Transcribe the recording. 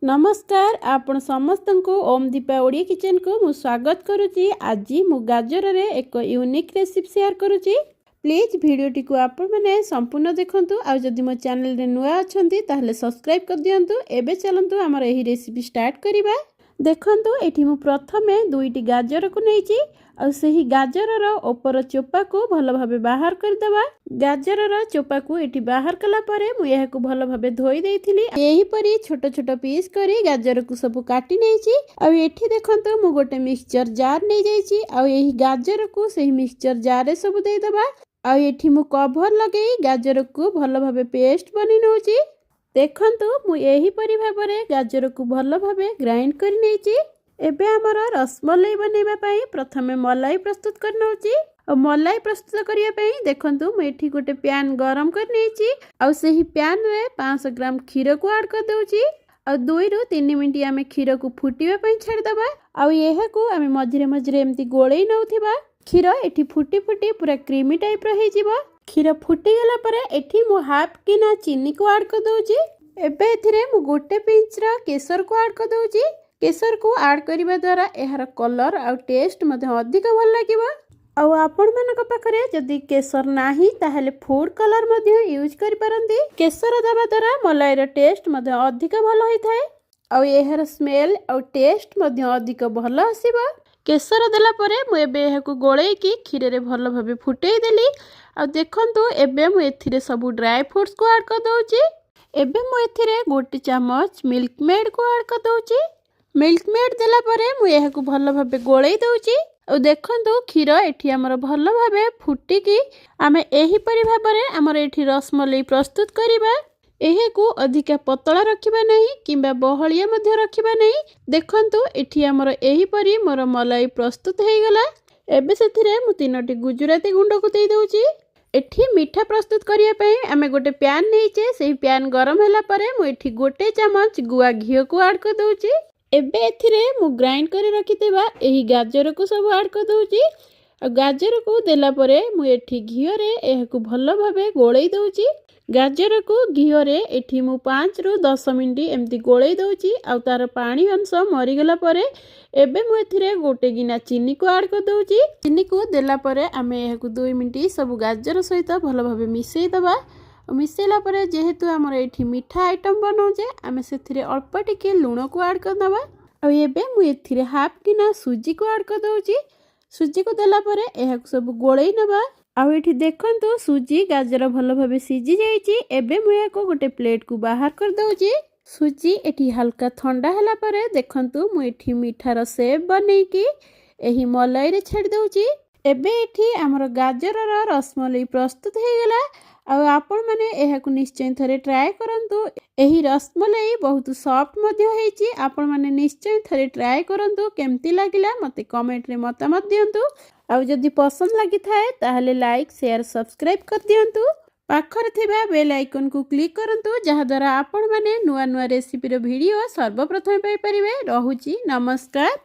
नमस्कार आपण समस्त को ओम दीपा ओडिया किचन को मु स्वागत करुच्ची। आज मु गाजर रे एक यूनिक रेसिपी शेयर करुच्ची। प्लीज वीडियोटी को आपण मैंने संपूर्ण देखंतु। आ जदि मो चैनल रे नुआ अछंती ताहले सब्सक्राइब कर दियंतु। एबे चलंतु हमर एही रेसिपी स्टार्ट करिबा। देखंतु एठी मु प्रथमे दुईटी गाजर को नैची आ सही गाजर रो ऊपर चोपा को भलो भाबे बाहर कर देबा। गाजर रो चोपा को एठी बाहर कला परे मु यहा को भलो भाबे धोई देइथिली। एही परी छोट छोट पीस करी गाजर को सब काटी नैची। आ एठी देखंतु मु गोटे मिक्सचर जार नै जाईची। आ एही गाजर को सही मिक्सचर जार रे सब देइ देबा। आ एठी मु कवर लगेई गाजर को भलो भाबे पेस्ट बनि नउची। देखंतु मु एही परी भाबरे गाजर को भलो भाबे ग्राइंड कर नैची। एबे हमर रसमलाई बनेबा पई प्रथमे मलाई प्रस्तुत कर नउची। और मलाई प्रस्तुत करिया पई देखंतु मु एठी गोटे पैन गरम कर नैची। आ सही पैन रे 500 ग्राम खीर को ऐड कर देउची। और 2 रु 3 मिनिट आमे खीर को फुटीबा पई छाड़ दबा। आ एहा को आमे मझरे मझरे एम्ति गोळेई नउथिबा। खीर एठी फुटी फुटी पूरा क्रीमी टाइप रो हेजिबा। खीर फुटी गला परे एठी मु हाफ किना चीनी को ऐड कर दउची। एबे एथिरे मु गोटे पिंच रा केसर को ऐड कर दउची। केसर को ऐड करिबा द्वारा एहार कलर आ टेस्ट मध्ये अधिक भल लागिबा। आ आपण मानक पाखरे जदि केसर नाही ताहले फूड कलर मध्ये यूज करि परंती। केसर दबा द्वारा मलाई रो टेस्ट मध्ये अधिक भल होइथाय। आ एहार स्मेल आ टेस्ट मध्ये अधिक भल आसीबा। केसर देला परे मु एबे एहा को गोळेई की खीर रे भल भाबे फुटेई देली। आ देखंतु एबे मु एथिरे सब ड्राई फ्रूट्स को ऐड कर दउची। एबे मु एथिरे गोटे चम्मच मिल्क मेड को ऐड कर दउची। मिल्क मेड देला परे मु एहा को भलो भाबे गोळेई दउची। और देखंतु खीर एठी हमर भलो भाबे फुटी की आमे एही परि भाबरे हमर एठी रसमलाई प्रस्तुत करिबा। एहे को अधिक पतला रखिबा नहीं किंबा बहलिया मध्ये रखिबा नहीं। देखंतु एठी हमर एही परि मोर मलाई प्रस्तुत हेई गला। एबे सेथिरे मु 3टी गुजराती गुंड को देई दउची। एठी मीठा प्रस्तुत करिया पई आमे गोटे पैन नेइचे। सेही पैन गरम होला परे मु एठी गोटे चम्मच गुआ घियो को ऐड कर दउची। एबे एथिरे मु ग्राइंड करे रखितेबा एही गाजर को सब ऐड कर दउची। आ गाजर को देला परे मु एठी घियो रे एहा को भलो भाबे गोळेई दउची। गाजर को घियो रे एठी मु 5 रु 10 मिनिट एम्ति गोळेई दउची। आ तार पानी अंश मरि गला परे एबे मु एथिरे गोटे गिना चीनी को ऐड कर दउची। चीनी को देला परे आमे एहा को 2 मिनिट सब गाजर सहित भलो भाबे मिसेई दबा। मिसेला परे जेहेतु हमर एठी मीठा आइटम बनाउजे आमे सेथिरे अल्प टिके लूण को ऐड कर दबा। आ एबे मु एथिरे हाफ किना सुजी को ऐड कर दउची। सुजी को देला परे एहा को सब गोळेई नबा। आ एठी देखंतु सुजी गाजर भलो भाबे सिजी जाईची। एबे मु एहा को गोटे प्लेट को बाहर कर दउची। सुजी एठी हल्का ठंडा हला परे देखंतु मु एठी मीठार शेप बनेई की एही मलाई रे छाड़ दउची। एबे एठी हमर गाजर रो रसमलाई प्रस्तुत हे गेला। आ आपण माने एहा को निश्चय थरे ट्राई करंतु। एही रसमलाई बहुत सॉफ्ट मध्ये हेची। आपण माने निश्चय थरे ट्राई करंतु। केमती लागिला मते कमेंट रे मतामत दियंतु। आ जदि पसंद लागि थाए ताहले लाइक शेयर सब्सक्राइब कर दियंतु। पाखर थिबा बेल आइकन को क्लिक करंतु जहा द्वारा आपण माने नुआ नुआ रेसिपी रो वीडियो सर्वप्रथम पाई परिबे। रहुची नमस्कार।